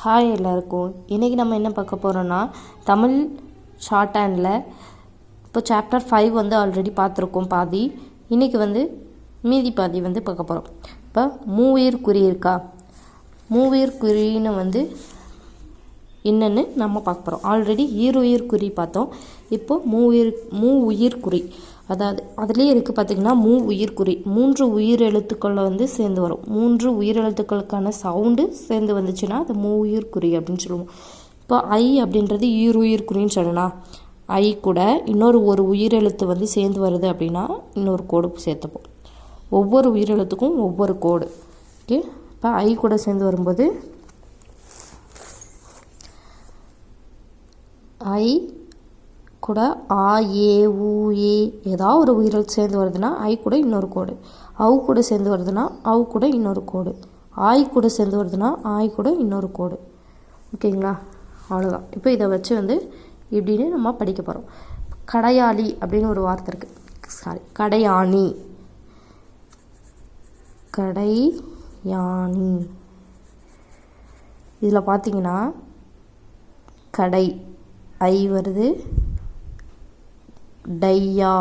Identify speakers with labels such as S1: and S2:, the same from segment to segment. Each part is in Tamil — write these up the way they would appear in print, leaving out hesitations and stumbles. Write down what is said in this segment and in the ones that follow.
S1: ஹாய் எல்லாருக்கும். இன்றைக்கி நம்ம என்ன பார்க்க போகிறோன்னா தமிழ் ஷார்ட் ஹேண்டில் இப்போ சாப்டர் 5 வந்து ஆல்ரெடி பார்த்துருக்கோம் பாதி. இன்றைக்கி வந்து மீதி பாதி வந்து பார்க்க போகிறோம். இப்போ மூவுயிர் குறி இருக்கா, மூவுயிர் குறின்னு வந்து என்னென்னு நம்ம பார்க்க போகிறோம். ஆல்ரெடி ஈருயிர் குறி பார்த்தோம். இப்போது மூவுயிர் குறி, அதாவது அதுலேயே இருக்குது பார்த்திங்கன்னா மூவுயிர் குறி. 3 உயிரெழுத்துக்களை வந்து சேர்ந்து வரும். 3 உயிரெழுத்துக்களுக்கான சவுண்டு சேர்ந்து வந்துச்சுன்னா அது மூவுயிர் குறி அப்படின்னு சொல்லுவோம். இப்போ ஐ அப்படின்றது ஈருயிர் குறின்னு சொல்லலாம். ஐ கூட ஒரு உயிரெழுத்து வந்து சேர்ந்து வருது அப்படின்னா இன்னொரு கோடு சேர்த்துப்போம். ஒவ்வொரு உயிரெழுத்துக்கும் ஒவ்வொரு கோடு. ஓகே, இப்போ ஐ கூட சேர்ந்து வரும்போது ஐ கூட ஆ ஏ ஊ ஏ ஏதாவது ஒரு உயிரெழுத்து சேர்ந்து வருதுன்னா ஐ கூட இன்னொரு கோடு. அவு கூட சேர்ந்து வருதுன்னா அவு கூட இன்னொரு கோடு. ஆய் கூட சேர்ந்து வருதுன்னா ஆய் கூட இன்னொரு கோடு. ஓகேங்களா, அவ்வளோதான். இப்போ இதை வச்சு வந்து இப்படின்னு நம்ம படிக்க போகிறோம். கடையாளி அப்படின்னு ஒரு வார்த்தை இருக்குது. கடையாணி, கடையாணி. இதில் பார்த்தீங்கன்னா கடை ஐ வருது, டையா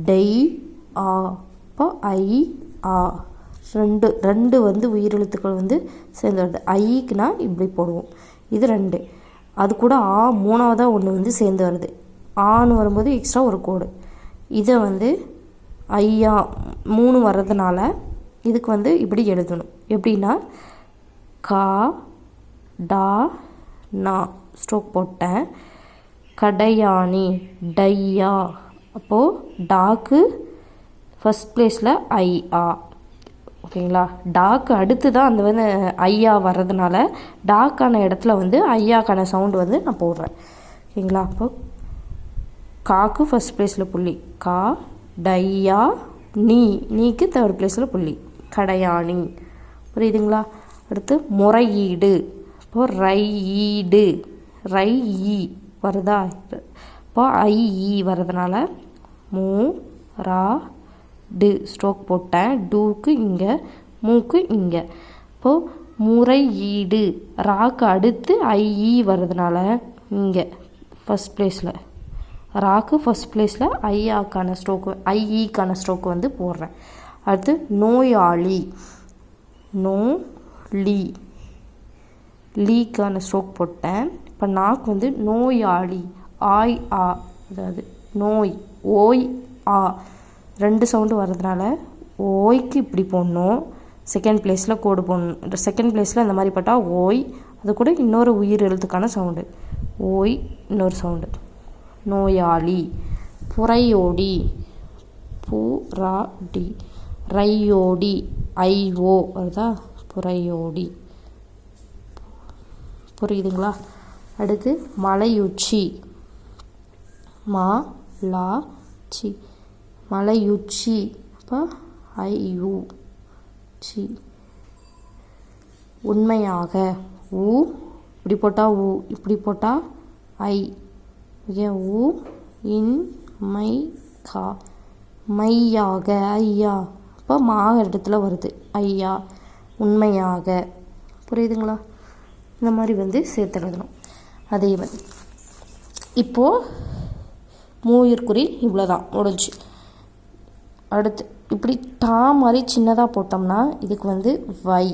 S1: டை ஆ. இப்போ ஐ ஆ ரெண்டு வந்து உயிரெழுத்துக்கள் வந்து சேர்ந்து வருது. ஐக்குனா இப்படி போடுவோம், இது 2. அது கூட ஆ 3வதாக ஒன்று வந்து சேர்ந்து வருது. ஆன்னு வரும்போது எக்ஸ்ட்ரா ஒரு கோடு. இதை வந்து ஐயா 3 வர்றதுனால இதுக்கு வந்து இப்படி எழுதணும். எப்படின்னா கா டா நா ஸ்ட்ரோக் போட்டேன். கடையாணி டையா. அப்போது டாக்கு ஃபஸ்ட் பிளேஸில் ஐ ஆ. ஓகேங்களா, டாக்கு அடுத்து தான் அந்த வந்து ஐயா வர்றதுனால டாக்கான இடத்துல வந்து ஐயாக்கான சவுண்டு வந்து நான் போடுறேன். ஓகேங்களா, அப்போ காக்கு ஃபஸ்ட் பிளேஸில் புள்ளி, கா டையா நீக்கு தேர்ட் பிளேஸில் புள்ளி, கடையாணி. புரியுதுங்களா? அடுத்து முறையீடு. இப்போது ரையீடு, ரை ஈ வருதா? இப்போ ஐ ஈ வர்றதுனால மூ ரா டு ஸ்ட்ரோக் போட்டேன். டூக்கு இங்கே, மூக்கு இங்கே. இப்போது முறையீடு. ராக்கு அடுத்து ஐ ஈ வர்றதுனால இங்கே ஃபஸ்ட் பிளேஸில் ராக்கு ஃபஸ்ட் பிளேஸில் ஐயாக்கான ஸ்ட்ரோக்கு ஐஇக்கான ஸ்ட்ரோக்கு வந்து போடுறேன். அடுத்து நோயாளி, நோ லீ லீக்கான ஸ்ட்ரோக் போட்டேன். இப்போ நாக்கு வந்து நோயாளி ஆய் ஆ, அதாவது நோய் ஓய் ஆ 2 சவுண்டு வர்றதுனால ஓய்க்கு இப்படி போடணும். செகண்ட் பிளேஸில் கோடு போடணும். செகண்ட் பிளேஸில் இந்த மாதிரி போட்டால் ஓய், அது கூட இன்னொரு உயிர் எழுத்துக்கான சவுண்டு ஓய், இன்னொரு சவுண்டு நோயாளி. புறையோடி, புராடி, ரையோடி ஐஓ வருதா? புறையோடி. புரியுதுங்களா? அடுத்து மலையுச்சி, மா லா சி, மலையுச்சி. அப்போ ஐயூ சி. உண்மையாக, ஊ இப்படி போட்டால் ஊ, இப்படி போட்டால் ஐ. ஓகே, ஊ இன் மை கா, மையாக ஐயா. இப்போ மாக இடத்துல வருது ஐயா, உண்மையாக. புரியுதுங்களா? இந்த மாதிரி வந்து சேர்த்து எழுதணும். அதே மாதிரி இப்போது மூவுயிர் குறி இவ்வளோதான், முடிஞ்சு. அடுத்து இப்படி டா மாதிரி சின்னதாக போட்டோம்னா இதுக்கு வந்து வை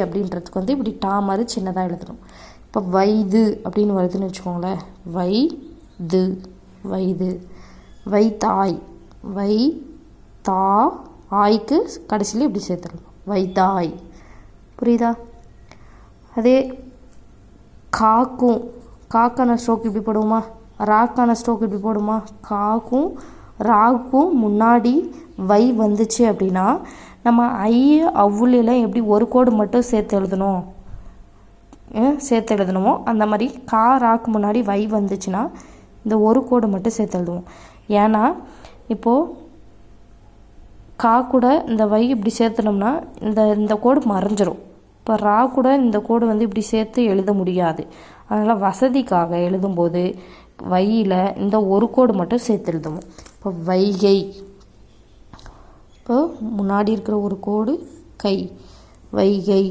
S1: அப்படின்றதுக்கு வந்து இப்படி டா மாதிரி சின்னதாக எழுதணும். இப்போ வைது அப்படின்னு வருதுன்னு வச்சுக்கோங்களேன். வைது. வைத்தாய், வை தா ஆய்க்கு கடைசியில் இப்படி சேர்த்துடணும், வைத்தாய். புரியுதா? அதே காக்கும், காக்கான ஸ்ட்ரோக் இப்படி போடுவோமா, ராக்கான ஸ்ட்ரோக் இப்படி போடுமா. காக்கும் ராக்கும் முன்னாடி வை வந்துச்சு அப்படின்னா நம்ம ஐ அவ்வுலாம் எப்படி ஒரு கோடு மட்டும் சேர்த்து எழுதணுமோ அந்த மாதிரி கா ராக்கு முன்னாடி வை வந்துச்சுன்னா இந்த ஒரு கோடு மட்டும் சேர்த்து எழுதுவோம். ஏன்னா இப்போது கா கூட இந்த வை இப்படி சேர்த்துனோம்னா இந்த கோடு மறைஞ்சிரும். இப்போ ரா கூட இந்த கோடு வந்து இப்படி சேர்த்து எழுத முடியாது. அதனால் வசதிக்காக எழுதும்போது வையில் இந்த ஒரு கோடு மட்டும் சேர்த்து எழுதுவோம். இப்போ வைகை, இப்போ முன்னாடி இருக்கிற ஒரு கோடு கை, வைகை.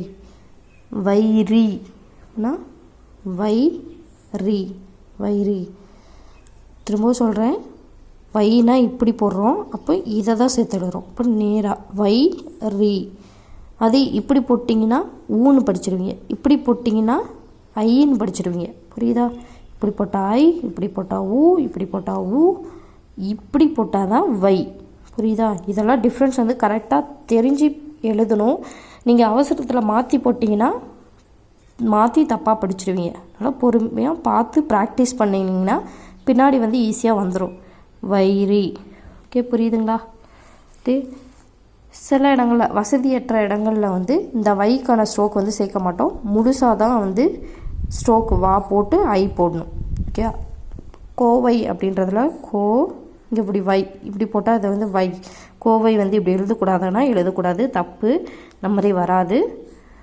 S1: வைரினா வைரி வைரி. திரும்ப சொல்கிறேன், வைனா இப்படி போடுறோம், அப்போ இதை தான் சேர்த்து எழுதுறோம். இப்போ நேராக வைரி. அது இப்படி போட்டிங்கன்னா ஊன்னு படிச்சிடுவீங்க, இப்படி போட்டிங்கன்னா ஐன்னு படிச்சிடுவீங்க. புரியுதா? இப்படி போட்டால் ஐ, இப்படி போட்டால் ஊ, இப்படி போட்டால் ஊ, இப்படி போட்டால் தான் வை. புரியுதா? இதெல்லாம் டிஃப்ரென்ஸ் வந்து கரெக்டாக தெரிஞ்சு எழுதணும். நீங்கள் அவசரத்தில் மாற்றி போட்டிங்கன்னா மாற்றி தப்பாக படிச்சிடுவீங்க. அதனால் பொறுமையாக பார்த்து ப்ராக்டிஸ் பண்ணிங்கன்னா பின்னாடி வந்து ஈஸியாக வந்துடும். வைரி. ஓகே, புரியுதுங்களா? ஓகே, சில இடங்களில் வசதியற்ற இடங்களில் வந்து இந்த வைக்கான ஸ்ட்ரோக் வந்து சேர்க்க மாட்டோம். முழுசாக தான் வந்து ஸ்ட்ரோக் வா போட்டு ஐ போடணும். ஓகே, கோவை அப்படின்றதுல கோ, இங்கே இப்படி வை, இப்படி போட்டால் அதை வந்து வை. கோவை வந்து இப்படி எழுதக்கூடாதுன்னா எழுதக்கூடாது, தப்பு, நம்ம மாதிரி வராது.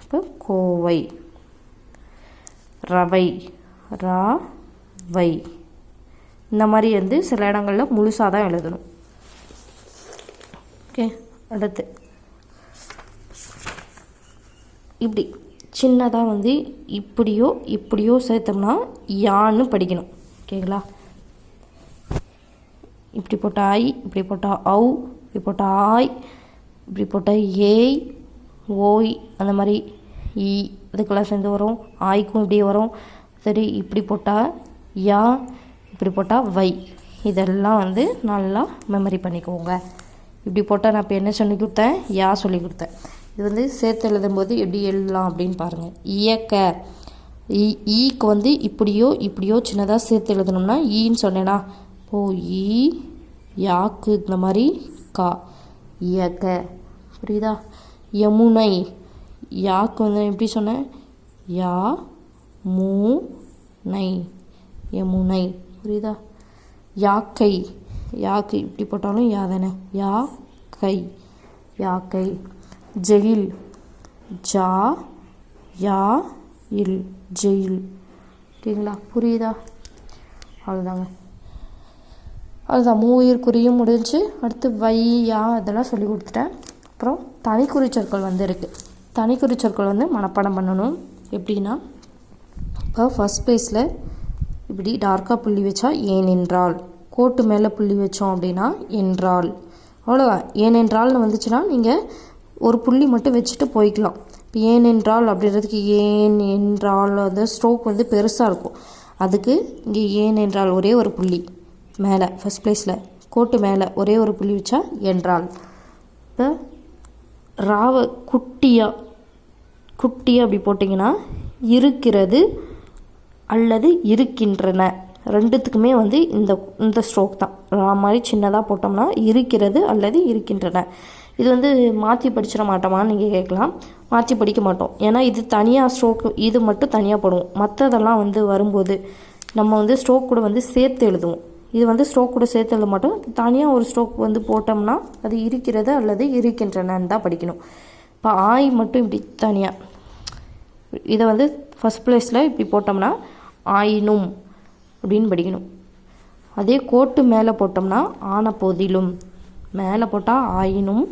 S1: இப்போ கோவை. ரவை, ரா வை. இந்த மாதிரி வந்து சில இடங்களில் முழுசாக தான் எழுதணும். ஓகே, அடுத்து இப்படி சின்னதாக வந்து இப்படியோ இப்படியோ சேர்த்தோம்னா யான்னு படிக்கணும். ஓகேங்களா? இப்படி போட்டால் ஐ, இப்படி போட்டால் ஔ, இப்படி போட்டால் ஆய், இப்படி போட்டால் ஏய், ஓய், அந்த மாதிரி ஈ அதுக்கெல்லாம் சேர்ந்து வரும். ஆய்க்கும் இப்படி வரும். சரி, இப்படி போட்டால் யா, இப்படி போட்டால் வை. இதெல்லாம் வந்து நல்லா மெமரி பண்ணிக்கோங்க. இப்படி போட்டால் நான் இப்போ என்ன சொல்லி கொடுத்தேன்? யா சொல்லி கொடுத்தேன். இது வந்து சேர்த்து எழுதும்போது எப்படி எழுதலாம் அப்படின்னு பாருங்கள். இயக்க, ஈக்கு வந்து இப்படியோ இப்படியோ சின்னதாக சேர்த்து எழுதணும்னா ஈன்னு சொன்னேன்னா, இப்போது ஈ, யாக்கு இந்த மாதிரி கா, இயக்க. புரியுதா? யமுனை, யாக்கு வந்து எப்படி சொன்னேன்? யா மூ நை, யமுனை. புரியுதா? யாக்கை, யாக்கு இப்படி போட்டாலும் யா தானே, யா கை, யாக்கை. ஜெயில், ஜா யா இல், ஜெயில். ஓகேங்களா? புரியுதா? அவ்வளோதாங்க. அதுதான் மூவிற்குறியும் முடிஞ்சு. அடுத்து வை, யா இதெல்லாம் சொல்லி கொடுத்துட்டேன். அப்புறம் தனிக்குறிச்சொற்கள் வந்து இருக்குது. தனிக்குறிச்சொற்கள் வந்து மனப்பாடம் பண்ணணும். எப்படின்னா, இப்போ ஃபஸ்ட் பேஸில் இப்படி டார்க்காக புள்ளி வச்சா ஏனென்றால், கோட்டு மேலே புள்ளி வச்சோம் அப்படின்னா என்றால், அவ்வளோதான். ஏனென்றால்னு வந்துச்சுன்னா நீங்கள் ஒரு புள்ளி மட்டும் வச்சுட்டு போய்க்கலாம். இப்போ ஏனென்றால் அப்படின்றதுக்கு ஏன் என்றால் அந்த ஸ்ட்ரோக் வந்து பெருசாக இருக்கும். அதுக்கு இங்கே ஏனென்றால் ஒரே ஒரு புள்ளி மேலே, ஃபஸ்ட் ப்ளேஸில் கோட்டு மேலே ஒரே ஒரு புள்ளி வச்சா என்றால். இப்போ ராவை குட்டியாக குட்டியாக அப்படி போட்டிங்கன்னா இருக்கிறது அல்லது இருக்கின்றன, ரெண்டுத்துக்குமே வந்து இந்த ஸ்ட்ரோக் தான். ரா மாதிரி சின்னதாக போட்டோம்னா இருக்கிறது அல்லது இருக்கின்றன. இது வந்து மாற்றி படிச்சிட மாட்டோமான்னு நீங்கள் கேட்கலாம். மாற்றி படிக்க மாட்டோம். ஏன்னா இது தனியாக ஸ்ட்ரோக்கு, இது மட்டும் தனியாக போடுவோம். மற்றதெல்லாம் வந்து வரும்போது நம்ம வந்து ஸ்ட்ரோக் கூட வந்து சேர்த்து எழுதுவோம். இது வந்து ஸ்ட்ரோக் கூட சேர்த்து எழுத மாட்டோம். தனியாக ஒரு ஸ்ட்ரோக் வந்து போட்டோம்னா அது இருக்கிறது அல்லது இருக்கின்றனன்னு தான் படிக்கணும். இப்போ ஆய் மட்டும் இப்படி தனியாக இதை வந்து ஃபஸ்ட் ப்ளேஸில் இப்படி போட்டோம்னா ஆயினும் அப்படின்னு படிக்கணும். அதே கோட்டு மேலே போட்டோம்னா ஆன போதிலும், மேலே போட்டால் ஆயினும்,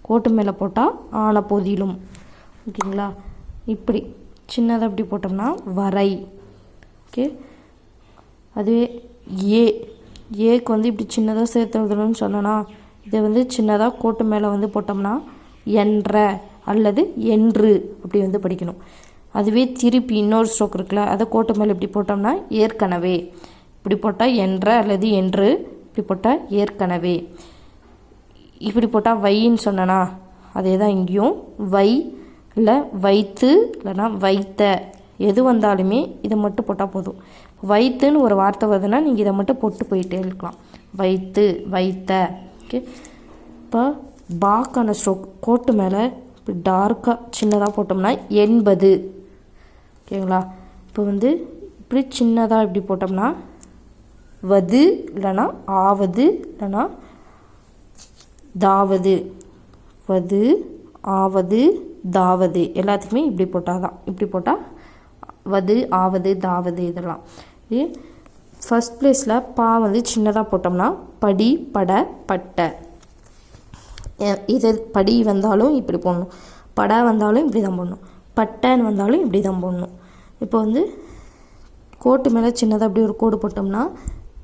S1: கோட்டு மேலே போட்டால் ஆன போதிலும். ஓகேங்களா? இப்படி சின்னதாக இப்படி போட்டோம்னா வரை. ஓகே, அதுவே ஏக்கு வந்து இப்படி சின்னதாக சேர்த்து எழுதணும்னு சொன்னோன்னா, இதை வந்து சின்னதாக கோட்டு மேலே வந்து போட்டோம்னா என்ற அல்லது என்று அப்படி வந்து படிக்கணும். அதுவே திருப்பி இன்னொரு ஸ்ட்ரோக் இருக்குல்ல, அதை கோட்டு மேலே இப்படி போட்டோம்னா ஏற்கனவே, இப்படி போட்டால் என்ற அல்லது என்று, இப்படி போட்டால் ஏற்கனவே. இப்படி போட்டால் வைன்னு சொன்னனா அதே தான் இங்கேயும் வை இல்லை வைத்து இல்லைனா வைத்த, எது வந்தாலுமே இதை மட்டும் போட்டால் போதும். வைத்துன்னு ஒரு வார்த்தை வருதுன்னா நீங்கள் இதை மட்டும் போட்டு போயிட்டே இருக்கலாம். வைத்து, வைத்த. ஓகே, இப்போ பாக்கான ஸ்ட்ரோக் கோட்டு மேலே இப்படி டார்க்காக சின்னதாக போட்டோம்னா 80. ஓகேங்களா? இப்போ வந்து இப்படி சின்னதாக இப்படி போட்டோம்னா வது இல்லைனா ஆவது இல்லைனா தாவது, வது ஆவது தாவது எல்லாத்துக்குமே இப்படி போட்டால் தான். இப்படி போட்டால் வது ஆவது தாவது இதெல்லாம். ஃபஸ்ட் ப்ளேஸில் பா வந்து சின்னதாக போட்டோம்னா படி பட பட்ட. இது படி வந்தாலும் இப்படி போடணும், பட வந்தாலும் இப்படி தான் போடணும். பட்டைன்னு வந்தாலும் இப்படி தான் போடணும். இப்போ வந்து கோட்டு மேலே சின்னதாக அப்படி ஒரு கோடு போட்டோம்னா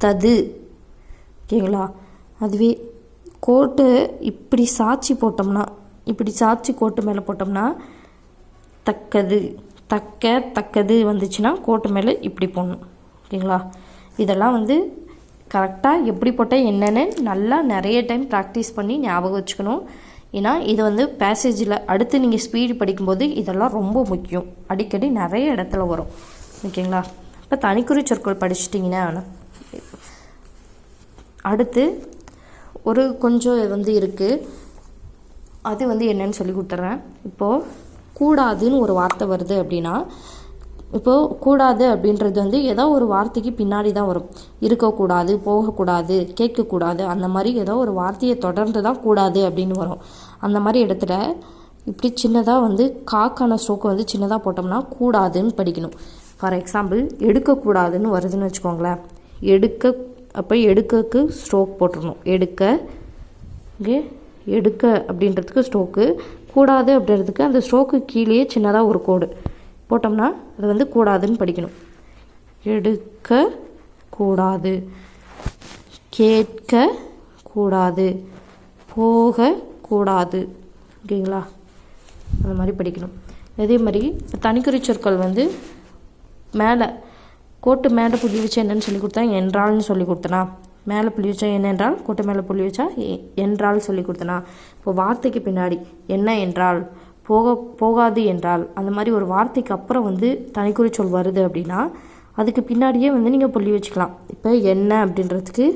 S1: தது. ஓகேங்களா? அதுவே கோட்டு இப்படி சாய்ச்சி போட்டோம்னா, இப்படி சாய்ச்சி கோட்டு மேலே போட்டோம்னா தக்கது. தக்கது வந்துச்சுன்னா கோட்டு மேலே இப்படி போடணும். ஓகேங்களா? இதெல்லாம் வந்து கரெக்டாக எப்படி போட்டால் என்னென்னு நல்லா நிறைய டைம் ப்ராக்டிஸ் பண்ணி ஞாபகம் வச்சுக்கணும். ஏன்னா இது வந்து பேசேஜில் அடுத்து நீங்கள் ஸ்பீடு படிக்கும்போது இதெல்லாம் ரொம்ப முக்கியம். அடிக்கடி நிறைய இடத்துல வரும். ஓகேங்களா? இப்போ தனிக்குறி சொற்கள் படிச்சிட்டிங்கன்னா அடுத்து ஒரு கொஞ்சம் வந்து இருக்குது. அது வந்து என்னன்னு சொல்லி கொடுத்துட்றேன். இப்போது கூடாதுன்னு ஒரு வார்த்தை வருது அப்படின்னா, இப்போது கூடாது அப்படின்றது வந்து ஏதோ ஒரு வார்த்தைக்கு பின்னாடி தான் வரும். இருக்கக்கூடாது, போகக்கூடாது, கேட்கக்கூடாது, அந்த மாதிரி ஏதோ ஒரு வார்த்தையை தொடர்ந்து தான் கூடாது அப்படின்னு வரும். அந்த மாதிரி இடத்துல இப்படி சின்னதாக வந்து காக்கான ஸ்ட்ரோக்கை வந்து சின்னதாக போட்டோம்னா கூடாதுன்னு படிக்கணும். ஃபார் எக்ஸாம்பிள் எடுக்கக்கூடாதுன்னு வருதுன்னு வச்சுக்கோங்களேன். அப்போ எடுக்கக்கு ஸ்ட்ரோக் போட்டுடணும். எடுக்க அப்படின்றதுக்கு ஸ்ட்ரோக்கு, கூடாது அப்படின்றதுக்கு அந்த ஸ்ட்ரோக்கு கீழே சின்னதாக ஒரு கோடு போட்டோம்னா அது வந்து கூடாதுன்னு படிக்கணும். எடுக்க கூடாது, கேட்க கூடாது, போக கூடாது. ஓகேங்களா? அந்த மாதிரி படிக்கணும். அதே மாதிரி தனிக்குறி சொற்கள் வந்து மேலே கோட்டு மேலே புள்ளி வச்சா என்னன்னு சொல்லி கொடுத்தா என்றால்னு சொல்லி கொடுத்தனா, மேலே புள்ளி வச்சா என்ன என்றால், கோட்டு மேலே புள்ளி வச்சா என்றால் சொல்லி கொடுத்தனா. இப்போ வார்த்தைக்கு பின்னாடி என்ன என்றால், போகாது என்றால், அந்த மாதிரி ஒரு வார்த்தைக்கு அப்புறம் வந்து தனிக்குறி சொல் வருது அப்படின்னா அதுக்கு பின்னாடியே வந்து நீங்கள் புள்ளி வச்சுக்கலாம். இப்போ என்ன அப்படின்றதுக்கு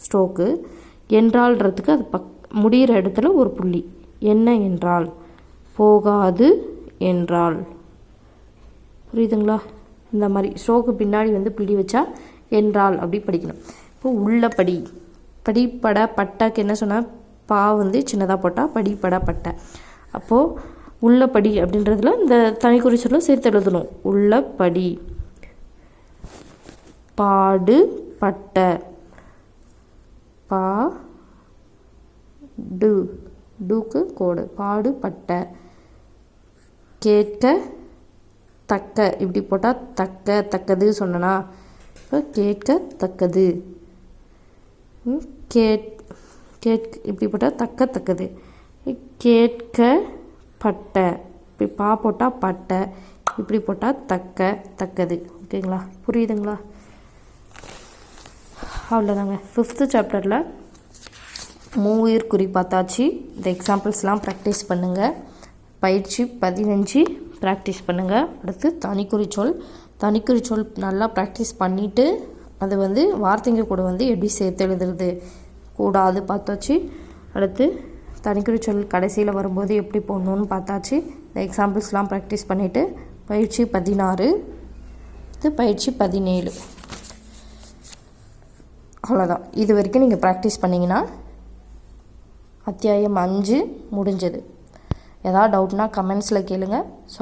S1: ஸ்ட்ரோக்கு, என்றால்ன்றதுக்கு அது முடிகிற இடத்துல ஒரு புள்ளி. என்ன என்றால், போகாது என்றால். புரியுதுங்களா? இந்த மாதிரி ஸ்ட்ரோக்கு பின்னாடி வந்து புள்ளி வச்சா என்றால் அப்படி படிக்கணும். இப்போ உள்ளபடி, படிப்பட பட்டாக்கு என்ன சொன்னால் பா வந்து சின்னதாக போட்டால் படிப்பட பட்டை. அப்போது உள்ளபடி அப்படின்றதுல இந்த தனிக்குறி சொல்ல சேர்த்து எழுதணும். உள்ளபடி. பாடு பட்ட, டுக்கு கோடு, பாடு பட்ட. கேட்க தக்க, இப்படி போட்டால் தக்கது சொன்னா, இப்போ கேட்கத்தக்கது. இப்படி போட்டால் தக்கது. கேட்க பட்டை, இப்படி பா போட்டால் பட்டை, இப்படி போட்டால் தக்கது. ஓகேங்களா? புரியுதுங்களா? அவ்வளோதாங்க. 5th சாப்டரில் மூவுயிர் குறி பார்த்தாச்சு. இந்த எக்ஸாம்பிள்ஸ்லாம் ப்ராக்டிஸ் பண்ணுங்கள். பயிற்சி 15 ப்ராக்டிஸ் பண்ணுங்கள். அடுத்து தனிக்குறி சொல் நல்லா ப்ராக்டிஸ் பண்ணிவிட்டு அது வந்து வார்த்தைங்க கூட வந்து எப்படி சேர்த்து எழுதுறது கூடாது பார்த்தாச்சு. அடுத்து தனிக்குறி சொல் கடைசியில் வரும்போது எப்படி போடணுன்னு பார்த்தாச்சு. இந்த எக்ஸாம்பிள்ஸ்லாம் ப்ராக்டிஸ் பண்ணிவிட்டு பயிற்சி 16, இது பயிற்சி 17. அவ்வளோதான். இது வரைக்கும் நீங்கள் ப்ராக்டிஸ் பண்ணிங்கன்னா அத்தியாயம் 5 முடிஞ்சது. ஏதாவது டவுட்னா கமெண்ட்ஸில் கேளுங்க.